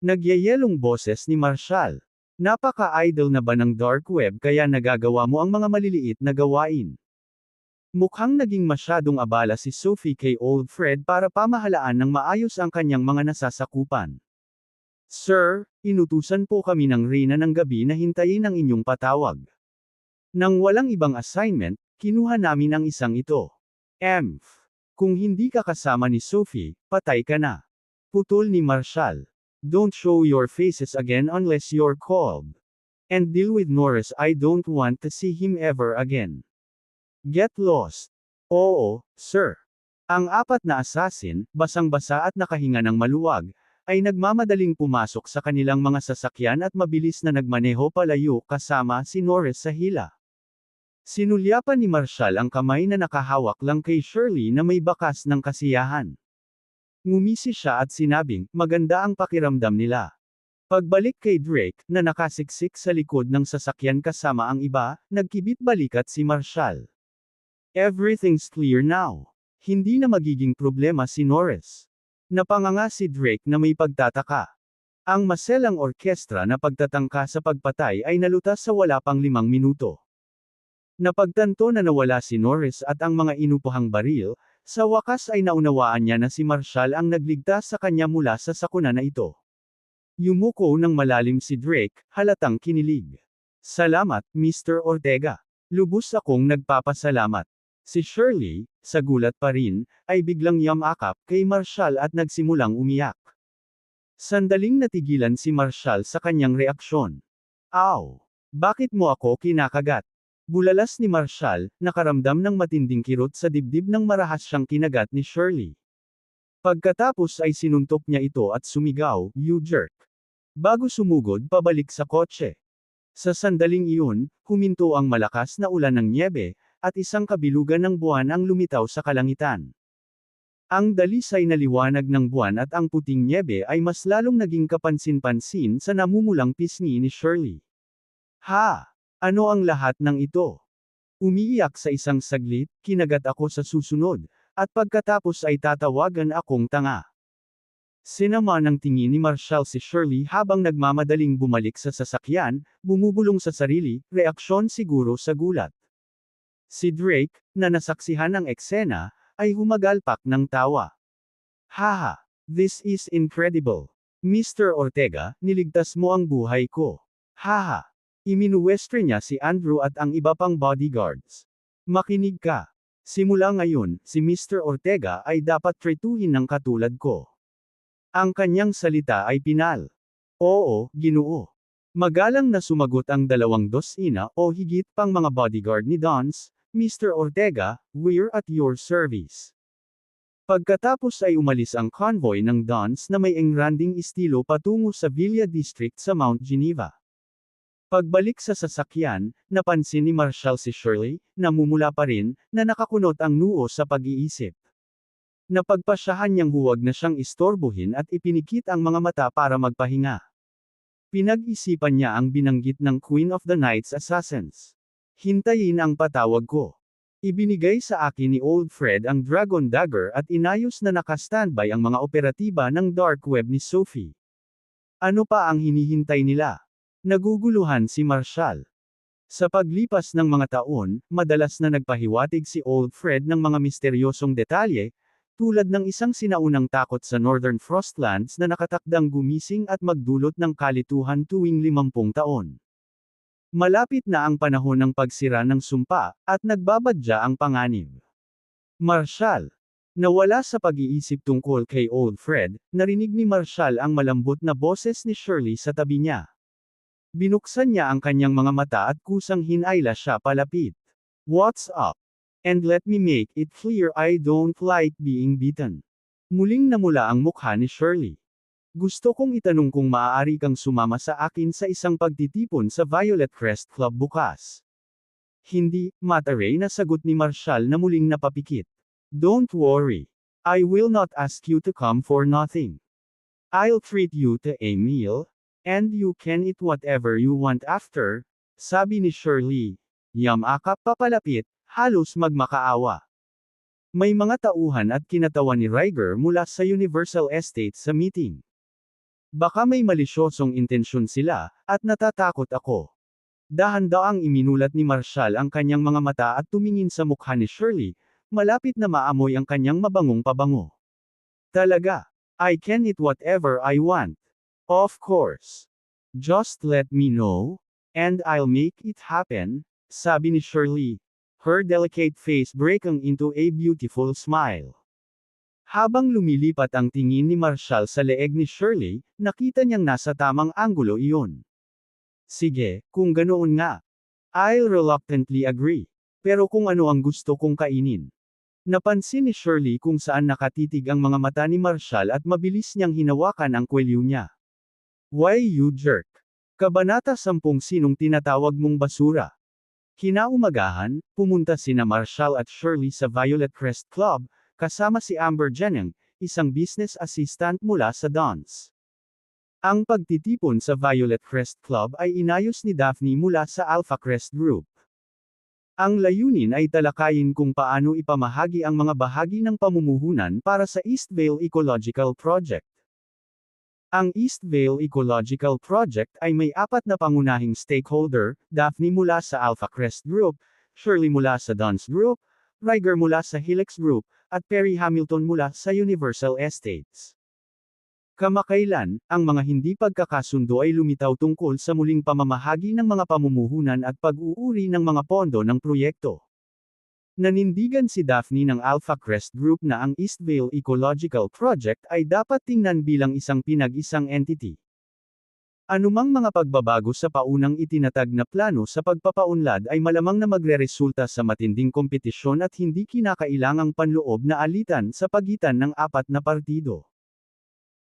[SPEAKER 1] Nagyayelong boses ni Marshall. Napaka-idol na ba ng dark web kaya nagagawa mo ang mga maliliit na gawain? Mukhang naging masyadong abala si Sophie kay Old Fred para pamahalaan ng maayos ang kanyang mga nasasakupan. Sir, inutusan po kami ng Reyna ng gabi na hintayin ang inyong patawag. Nang walang ibang assignment, kinuha namin ang isang ito. Kung hindi ka kasama ni Sophie, patay ka na. Putol ni Marshall. Don't show your faces again unless you're called. And deal with Norris, I don't want to see him ever again. Get lost. Oo, sir. Ang apat na assassin, basang-basa at nakahinga ng maluwag, ay nagmamadaling pumasok sa kanilang mga sasakyan at mabilis na nagmaneho palayo kasama si Norris sa hila. Sinulyapan ni Marshall ang kamay na nakahawak lang kay Shirley na may bakas ng kasiyahan. Ngumisi siya at sinabing, maganda ang pakiramdam nila. Pagbalik kay Drake, na nakasiksik sa likod ng sasakyan kasama ang iba, nagkibit balikat si Marshall. Everything's clear now. Hindi na magiging problema si Norris. Napanganga si Drake na may pagtataka. Ang maselang orkestra na pagtatangka sa pagpatay ay nalutas sa wala pang 5 minuto. Napagtanto na nawala si Norris at ang mga inupuhang baril, sa wakas ay naunawaan niya na si Marshall ang nagligtas sa kanya mula sa sakuna na ito. Yumuko ng malalim si Drake, halatang kinilig. Salamat, Mr. Ortega. Lubos akong nagpapasalamat. Si Shirley, sa gulat pa rin, ay biglang yamakap kay Marshall at nagsimulang umiyak. Sandaling natigilan si Marshall sa kanyang reaksyon. Aw! Bakit mo ako kinakagat? Bulalas ni Marshall, nakaramdam ng matinding kirot sa dibdib ng marahas siyang kinagat ni Shirley. Pagkatapos ay sinuntok niya ito at sumigaw, "You jerk!" Bago sumugod pabalik sa kotse. Sa sandaling iyon, huminto ang malakas na ulan ng nyebe, at isang kabilugan ng buwan ang lumitaw sa kalangitan. Ang dalisay na liwanag ng buwan at ang puting nyebe ay mas lalong naging kapansin-pansin sa namumulang pisngi ni Shirley. Ha! Ano ang lahat ng ito? Umiiyak sa isang saglit, kinagat ako sa susunod, at pagkatapos ay tatawagan akong tanga. Sinama ng tingin ni Marshall si Shirley habang nagmamadaling bumalik sa sasakyan, bumubulong sa sarili, reaksyon siguro sa gulat. Si Drake, na nasaksihan ang eksena, ay humagalpak ng tawa. Haha! This is incredible! Mr. Ortega, niligtas mo ang buhay ko. Haha! Iminuwestre niya si Andrew at ang iba pang bodyguards. Makinig ka. Simula ngayon, si Mr. Ortega ay dapat tretuhin ng katulad ko. Ang kanyang salita ay pinal. Oo, Ginoo. Magalang na sumagot ang 2 o higit pang mga bodyguard ni Dons, Mr. Ortega, we're at your service. Pagkatapos ay umalis ang convoy ng Dons na may engranding estilo patungo sa Villa District sa Mount Geneva. Pagbalik sa sasakyan, napansin ni Marshall si Shirley, namumula pa rin, na nakakunot ang noo sa pag-iisip. Napagpasyahan niyang huwag na siyang istorbohin at ipinikit ang mga mata para magpahinga. Pinag-isipan niya ang binanggit ng Queen of the Night's Assassins. Hintayin ang patawag ko. Ibinigay sa akin ni Old Fred ang Dragon Dagger at inayos na naka-standby ang mga operatiba ng dark web ni Sophie. Ano pa ang hinihintay nila? Naguguluhan si Marshall. Sa paglipas ng mga taon, madalas na nagpahiwatig si Old Fred ng mga misteryosong detalye, tulad ng isang sinaunang takot sa Northern Frostlands na nakatakdang gumising at magdulot ng kalituhan tuwing 50 taon. Malapit na ang panahon ng pagsira ng sumpa, at nagbabadya ang panganib. Marshall. Nawala sa pag-iisip tungkol kay Old Fred, narinig ni Marshall ang malambot na boses ni Shirley sa tabi niya. Binuksan niya ang kanyang mga mata at kusang hinayla siya palapit. What's up? And let me make it clear I don't like being beaten. Muling namula ang mukha ni Shirley. Gusto kong itanong kung maaari kang sumama sa akin sa isang pagtitipon sa Violet Crest Club bukas. Hindi, Mataray na sagot ni Marshall na muling napapikit. Don't worry. I will not ask you to come for nothing. I'll treat you to a meal, and you can eat whatever you want after, sabi ni Shirley. Yamakap papalapit, halos magmakaawa. May mga tauhan at kinatawan ni Riger mula sa Universal Estate sa meeting. Baka may malisyosong intensyon sila, at natatakot ako. Dahan-daang iminulat ni Marshall ang kanyang mga mata at tumingin sa mukha ni Shirley, malapit na maamoy ang kanyang mabangong pabango. Talaga. I can eat whatever I want. Of course. Just let me know, and I'll make it happen, sabi ni Shirley. Her delicate face breaking into a beautiful smile. Habang lumilipat ang tingin ni Marshall sa leeg ni Shirley, nakita niyang nasa tamang anggulo iyon. Sige, kung ganoon nga. I'll reluctantly agree. Pero kung ano ang gusto kong kainin. Napansin ni Shirley kung saan nakatitig ang mga mata ni Marshall at mabilis niyang hinawakan ang kwelyo niya. Why you jerk? Kabanata 10 Sinong tinatawag mong basura? Kinaumagahan, pumunta sina Marshall at Shirley sa Violet Crest Club, kasama si Amber Jennings, isang business assistant mula sa Dons. Ang pagtitipon sa Violet Crest Club ay inayos ni Daphne mula sa Alpha Crest Group. Ang layunin ay talakayin kung paano ipamahagi ang mga bahagi ng pamumuhunan para sa Eastvale Ecological Project. Ang Eastvale Ecological Project ay may 4 na pangunahing stakeholder, Daphne mula sa Alpha Crest Group, Shirley mula sa Dons Group, Riger mula sa Helix Group, at Perry Hamilton mula sa Universal Estates. Kamakailan, ang mga hindi pagkakasundo ay lumitaw tungkol sa muling pamamahagi ng mga pamumuhunan at pag-uuri ng mga pondo ng proyekto. Nanindigan si Daphne ng Alpha Crest Group na ang Eastvale Ecological Project ay dapat tingnan bilang isang pinag-isang entity. Anumang mga pagbabago sa paunang itinatag na plano sa pagpapaunlad ay malamang na magreresulta sa matinding kompetisyon at hindi kinakailangang panloob na alitan sa pagitan ng 4 na partido.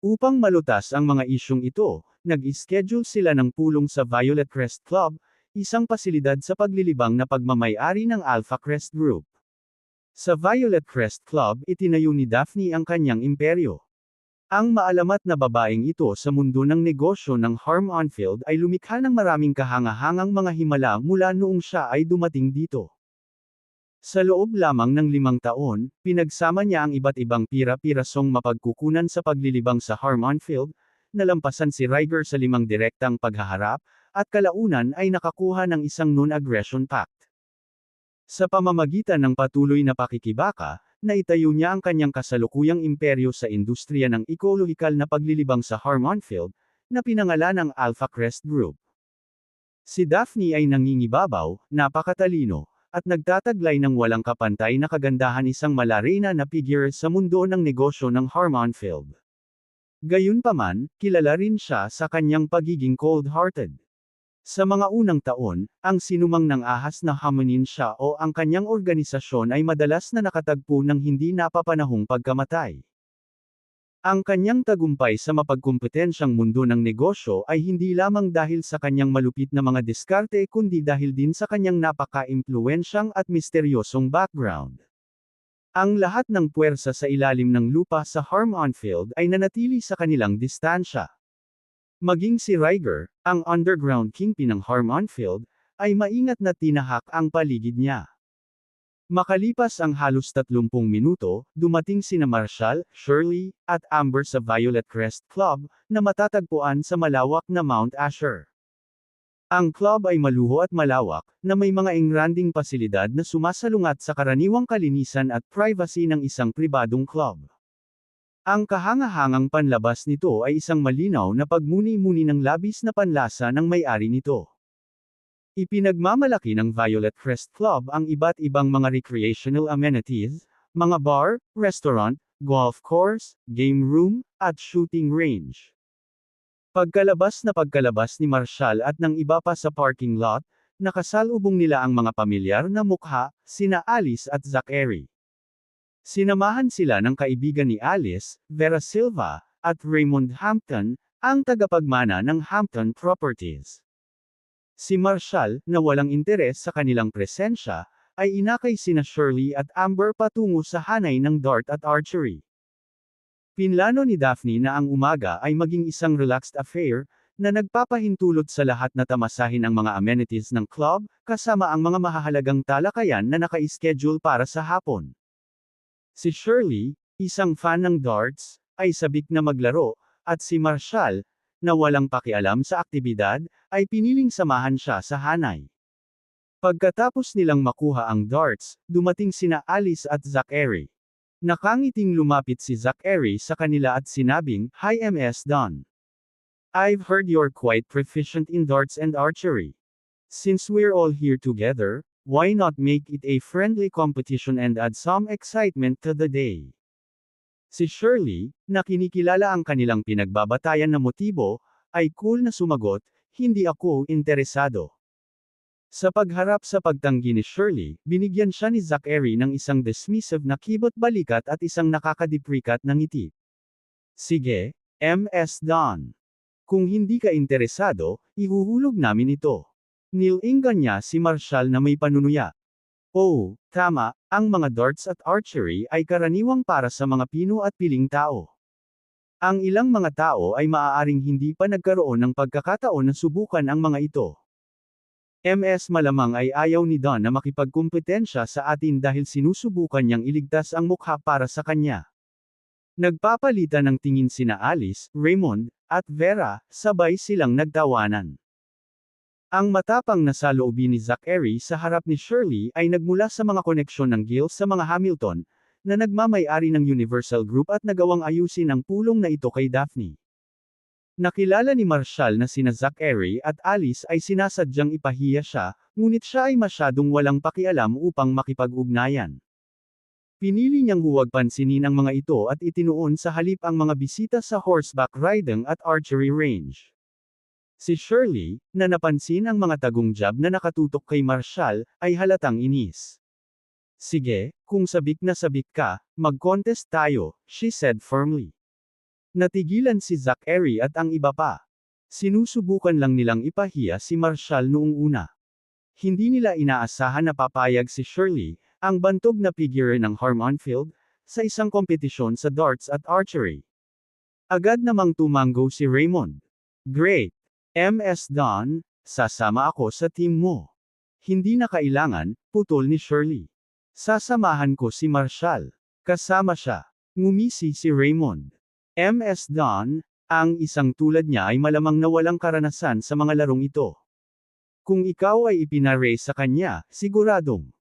[SPEAKER 1] Upang malutas ang mga isyong ito, nag-schedule sila ng pulong sa Violet Crest Club, isang pasilidad sa paglilibang na pagmamay-ari ng Alpha Crest Group. Sa Violet Crest Club, itinayo ni Daphne ang kanyang imperyo. Ang maalamat na babaeng ito sa mundo ng negosyo ng Harm-on-Field ay lumikha ng maraming kahangahangang mga himala mula noong siya ay dumating dito. Sa loob lamang ng 5 taon, pinagsama niya ang iba't ibang pira-pirasong mapagkukunan sa paglilibang sa Harm-on-Field, nalampasan si Riger sa 5 direktang paghaharap, at kalaunan ay nakakuha ng isang non-aggression pact. Sa pamamagitan ng patuloy na pakikibaka, naitayo niya ang kanyang kasalukuyang imperyo sa industriya ng ekolohikal na paglilibang sa Harm-on-Field, na pinangalan ng Alpha Crest Group. Si Daphne ay nangingibabaw, napakatalino, at nagtataglay ng walang kapantay na kagandahan, isang malarena na figure sa mundo ng negosyo ng Harm-on-Field. Gayunpaman, kilala rin siya sa kanyang pagiging cold-hearted. Sa mga unang taon, ang sinumang nang-ahas na hamunin siya o ang kanyang organisasyon ay madalas na nakatagpo ng hindi napapanahong pagkamatay. Ang kanyang tagumpay sa mapagkompetensyang mundo ng negosyo ay hindi lamang dahil sa kanyang malupit na mga diskarte kundi dahil din sa kanyang napaka-impluwensyang at misteryosong background. Ang lahat ng puwersa sa ilalim ng lupa sa Harm-on-Field ay nanatili sa kanilang distansya. Maging si Riger, ang underground kingpin ng Harm-on-Field, ay maingat na tinahak ang paligid niya. Makalipas ang halos 30 minuto, dumating sina Marshall, Shirley, at Amber sa Violet Crest Club, na matatagpuan sa malawak na Mount Asher. Ang club ay maluho at malawak, na may mga engranding pasilidad na sumasalungat sa karaniwang kalinisan at privacy ng isang pribadong club. Ang kahangahangang panlabas nito ay isang malinaw na pagmuni-muni ng labis na panlasa ng may-ari nito. Ipinagmamalaki ng Violet Crest Club ang iba't ibang mga recreational amenities, mga bar, restaurant, golf course, game room, at shooting range. Pagkalabas ni Marshall at ng iba pa sa parking lot, nakasalubong nila ang mga pamilyar na mukha, sina Alice at Zachary. Sinamahan sila ng kaibigan ni Alice, Vera Silva, at Raymond Hampton, ang tagapagmana ng Hampton Properties. Si Marshall, na walang interes sa kanilang presensya, ay inakay sina Shirley at Amber patungo sa hanay ng dart at archery. Pinlano ni Daphne na ang umaga ay maging isang relaxed affair, na nagpapahintulot sa lahat na tamasahin ang mga amenities ng club, kasama ang mga mahahalagang talakayan na naka-schedule para sa hapon. Si Shirley, isang fan ng darts, ay sabik na maglaro, at si Marshall, na walang pakialam sa aktibidad, ay piniling samahan siya sa hanay. Pagkatapos nilang makuha ang darts, dumating sina Alice at Zachary. Nakangiting lumapit si Zachary sa kanila at sinabing, "Hi Ms. Don. I've heard you're quite proficient in darts and archery. Since we're all here together, why not make it a friendly competition and add some excitement to the day?" Si Shirley, na kinikilala ang kanilang pinagbabatayan na motibo, ay cool na sumagot, "Hindi ako interesado." Sa pagharap sa pagtanggi ni Shirley, binigyan siya ni Zachary ng isang dismissive na kibot-balikat at isang nakakadiprikat na ngiti. "Sige, Ms. Don. Kung hindi ka interesado, ihuhulog namin ito." Nilingan niya si Marshall na may panunuya. "Oh, tama, ang mga darts at archery ay karaniwang para sa mga pino at piling tao. Ang ilang mga tao ay maaaring hindi pa nagkaroon ng pagkakataon na subukan ang mga ito. Ms. malamang ay ayaw ni Don na makipagkumpetensya sa atin dahil sinusubukan niyang iligtas ang mukha para sa kanya." Nagpapalitan ng tingin sina Alice, Raymond, at Vera, sabay silang nagtawanan. Ang matapang na saloobin ni Zachary sa harap ni Shirley ay nagmula sa mga koneksyon ng Gales sa mga Hamilton, na nagmamay-ari ng Universal Group at nagawang ayusin ang pulong na ito kay Daphne. Nakilala ni Marshall na sina Zachary at Alice ay sinasadyang ipahiya siya, ngunit siya ay masyadong walang pakialam upang makipag-ugnayan. Pinili niyang huwag pansinin ang mga ito at itinuon sa halip ang mga bisita sa horseback riding at archery range. Si Shirley, na napansin ang mga tagong jab na nakatutok kay Marshall, ay halatang inis. "Sige, kung sabik na sabik ka, mag-contest tayo," she said firmly. Natigilan si Zachary at ang iba pa. Sinusubukan lang nilang ipahiya si Marshall noong una. Hindi nila inaasahan na papayag si Shirley, ang bantog na figure ng Harmonfield, sa isang kompetisyon sa darts at archery. Agad namang tumanggo si Raymond. "Great! Ms. Don, sasama ako sa team mo." "Hindi na kailangan," putol ni Shirley. "Sasamahan ko si Marshall." Kasama siya. Ngumisi si Raymond. "Ms. Don, ang isang tulad niya ay malamang na walang karanasan sa mga larong ito. Kung ikaw ay ipinare sa kanya, siguradong."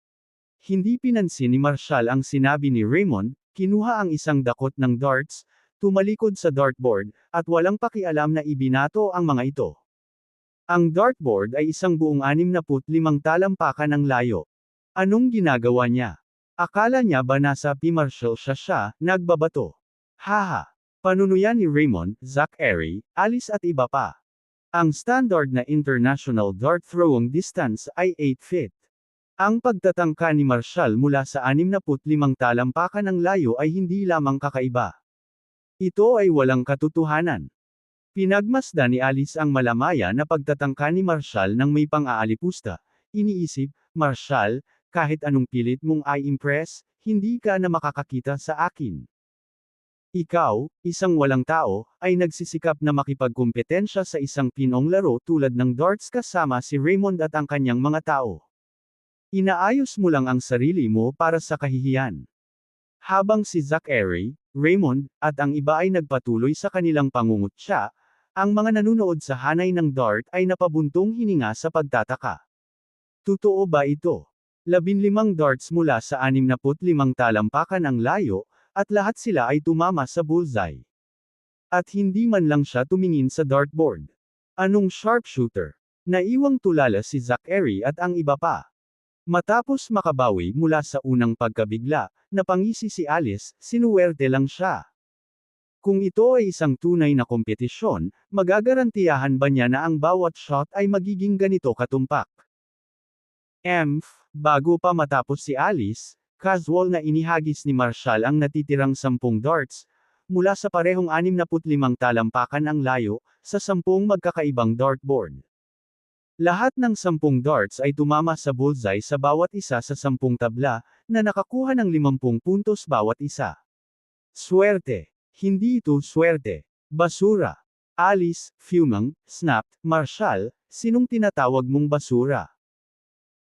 [SPEAKER 1] Hindi pinansin ni Marshall ang sinabi ni Raymond, kinuha ang isang dakot ng darts, tumalikod sa dartboard, at walang pakialam na ibinato ang mga ito. Ang dartboard ay isang buong 65 talampakan ng layo. Anong ginagawa niya? Akala niya ba nasa P-Marshall siya, nagbabato? Haha! Panunuyan ni Raymond, Zachary, Alice at iba pa. Ang standard na international dart throwing distance ay 8 feet. Ang pagtatangka ni Marshall mula sa 65 talampakan ng layo ay hindi lamang kakaiba. Ito ay walang katotohanan. Pinagmasdan ni Alice ang malamaya na pagtatangka ni Marshall ng may pang-aalipusta. Iniisip, "Marshall, kahit anong pilit mong i-impress, hindi ka na makakakita sa akin. Ikaw, isang walang tao, ay nagsisikap na makipagkumpetensya sa isang pinong laro tulad ng darts kasama si Raymond at ang kanyang mga tao. Inaayos mo lang ang sarili mo para sa kahihiyan." Habang si Zachary, Raymond, at ang iba ay nagpatuloy sa kanilang pangungutya, ang mga nanunood sa hanay ng dart ay napabuntong hininga sa pagtataka. Totoo ba ito? 15 darts mula sa 65 talampakan ang layo, at lahat sila ay tumama sa bullseye. At hindi man lang siya tumingin sa dartboard. Anong sharpshooter? Naiwang tulala si Zachary at ang iba pa. Matapos makabawi mula sa unang pagkabigla, napangisi si Alice, sinuwerte lang siya. Kung ito ay isang tunay na kompetisyon, magagarantiyahan ba niya na ang bawat shot ay magiging ganito katumpak? Bago pa matapos si Alice, casual na inihagis ni Marshall ang natitirang 10 darts, mula sa parehong 65 talampakan ang layo, sa 10 magkakaibang dartboard. Lahat ng 10 darts ay tumama sa bullseye sa bawat isa sa 10 tabla, na nakakuha ng 50 puntos bawat isa. Swerte! Hindi ito swerte. Basura. Alice, fuming, snapped, Marshall, sinong tinatawag mong basura?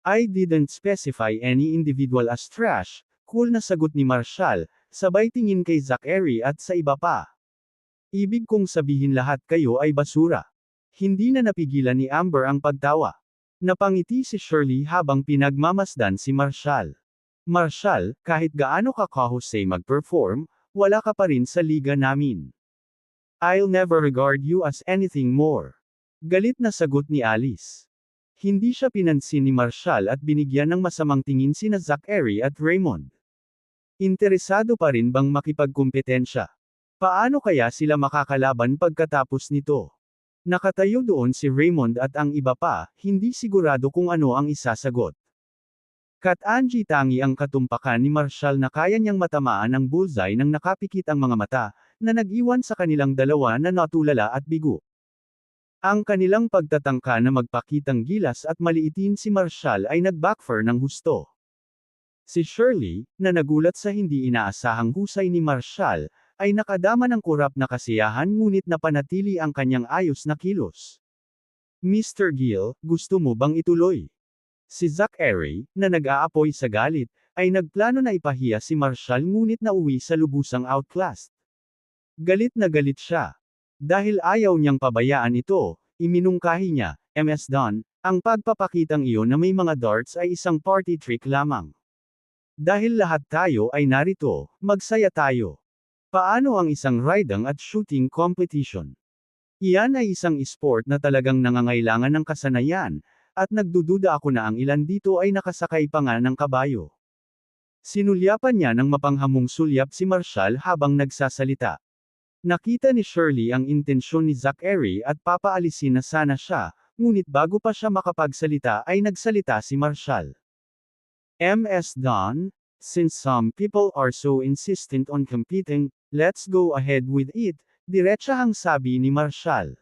[SPEAKER 1] I didn't specify any individual as trash, cool na sagot ni Marshall, sabay tingin kay Zachary at sa iba pa. Ibig kong sabihin lahat kayo ay basura. Hindi na napigilan ni Amber ang pagtawa. Napangiti si Shirley habang pinagmamasdan si Marshall. Marshall, kahit gaano ka kahusay mag-perform, wala ka pa rin sa liga namin. I'll never regard you as anything more. Galit na sagot ni Alice. Hindi siya pinansin ni Marshall at binigyan ng masamang tingin sina Zachary at Raymond. Interesado pa rin bang makipagkumpetensya? Paano kaya sila makakalaban pagkatapos nito? Nakatayo doon si Raymond at ang iba pa, hindi sigurado kung ano ang isasagot. Kat Angie tangi ang katumpakan ni Marshall na kaya niyang matamaan ang bullseye nang nakapikit ang mga mata, na nag-iwan sa kanilang dalawa na natulala at bigo. Ang kanilang pagtatangka na magpakitang gilas at maliitin si Marshall ay nag-backfire ng husto. Si Shirley, na nagulat sa hindi inaasahang husay ni Marshall, ay nakadama ng kurap na kasiyahan ngunit napanatili ang kanyang ayos na kilos. Mr. Gill, gusto mo bang ituloy? Si Zachary, na nag-aapoy sa galit, ay nagplano na ipahiya si Marshall ngunit nauwi sa lubusang outclassed. Galit na galit siya. Dahil ayaw niyang pabayaan ito, iminungkahi niya, Ms. Don, ang pagpapakitang iyon na may mga darts ay isang party trick lamang. Dahil lahat tayo ay narito, magsaya tayo. Paano ang isang riding at shooting competition? Iyan ay isang sport na talagang nangangailangan ng kasanayan, at nagdududa ako na ang ilan dito ay nakasakay pa nga ng kabayo. Sinulyapan niya ng mapanghamong sulyap si Marshall habang nagsasalita. Nakita ni Shirley ang intensyon ni Zachary at papaalisin na sana siya, ngunit bago pa siya makapagsalita ay nagsalita si Marshall. Ms. Don, since some people are so insistent on competing, let's go ahead with it, diretsahang sabi ni Marshall.